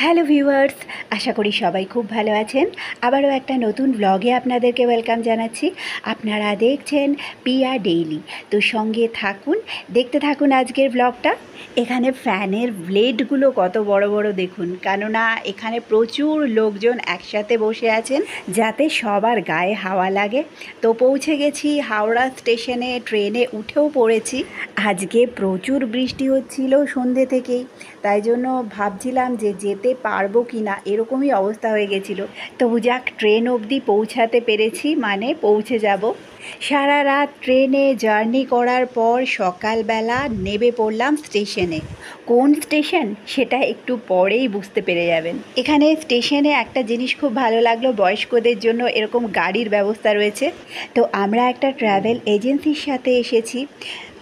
Hello viewers, আশা করি সবাই খুব ভালো আছেন। আবারও একটা নতুন ব্লগে আপনাদেরকে ওয়েলকাম জানাচ্ছি। আপনারা দেখছেন পিয়া ডেইলি, তো সঙ্গে থাকুন, দেখতে থাকুন আজকের ব্লগটা। এখানে ফ্যানের ব্লেডগুলো কত বড় বড় দেখুন, কেননা এখানে প্রচুর লোকজন একসাথে বসে আছেন যাতে সবার গায়ে হাওয়া লাগে। তো পৌঁছে গেছি হাওড়া স্টেশনে, ট্রেনে উঠেও পড়েছি। আজকে প্রচুর বৃষ্টি হচ্ছিল সন্ধ্যে থেকেই, তাই জন্য ভাবছিলাম যে যেতে পারবো কি না, এরকমই অবস্থা হয়ে গেছিলো। তবু যাক, ট্রেন অবধি পৌঁছাতে পেরেছি, মানে পৌঁছে যাব। সারা রাত ট্রেনে জার্নি করার পর সকালবেলা নেমে পড়লাম স্টেশনে। কোন স্টেশন সেটা একটু পরেই বুঝতে পেরে যাবেন। এখানে স্টেশনে একটা জিনিস খুব ভালো লাগলো, বয়স্কদের জন্য এরকম গাড়ির ব্যবস্থা রয়েছে। তো আমরা একটা ট্রাভেল এজেন্সির সাথে এসেছি।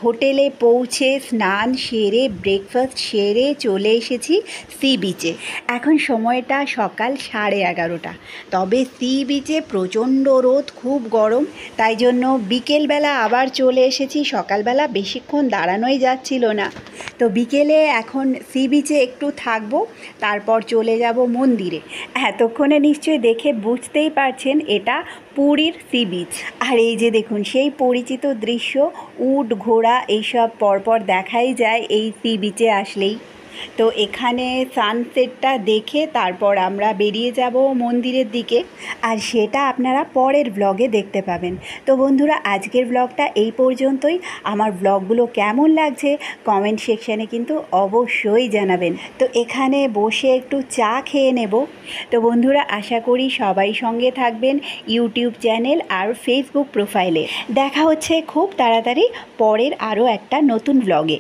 হোটেলে পৌঁছে স্নান সেরে ব্রেকফাস্ট সেরে চলে এসেছি সি বিচে। এখন সময়টা সকাল 11:30। তবে সি বিচে প্রচণ্ড রোদ, খুব গরম, তাই জন্য বিকেলবেলা আবার চলে এসেছি। সকালবেলা বেশিক্ষণ দাঁড়ানোই যাচ্ছিল না, তো বিকেলে এখন সি বিচে একটু থাকবো, তারপর চলে যাব মন্দিরে। এতক্ষণে নিশ্চয়ই দেখে বুঝতেই পারছেন এটা পুরীর সি বিচ। আর এই যে দেখুন সেই পরিচিত দৃশ্য, উট ঘোড়া এইসব পরপর দেখাই যায় এই সি বিচে আসলেই। তো এখানে সানসেটটা দেখে তারপর আমরা বেরিয়ে যাব মন্দিরের দিকে, আর সেটা আপনারা পরের ব্লগে দেখতে পাবেন। তো বন্ধুরা, আজকের ব্লগটা এই পর্যন্তই। আমার ব্লগগুলো কেমন লাগছে কমেন্ট সেকশানে কিন্তু অবশ্যই জানাবেন। তো এখানে বসে একটু চা খেয়ে নেব। তো বন্ধুরা, আশা করি সবাই সঙ্গে থাকবেন ইউটিউব চ্যানেল আর ফেসবুক প্রোফাইলে। দেখা হচ্ছে খুব তাড়াতাড়ি পরের আরও একটা নতুন ব্লগে।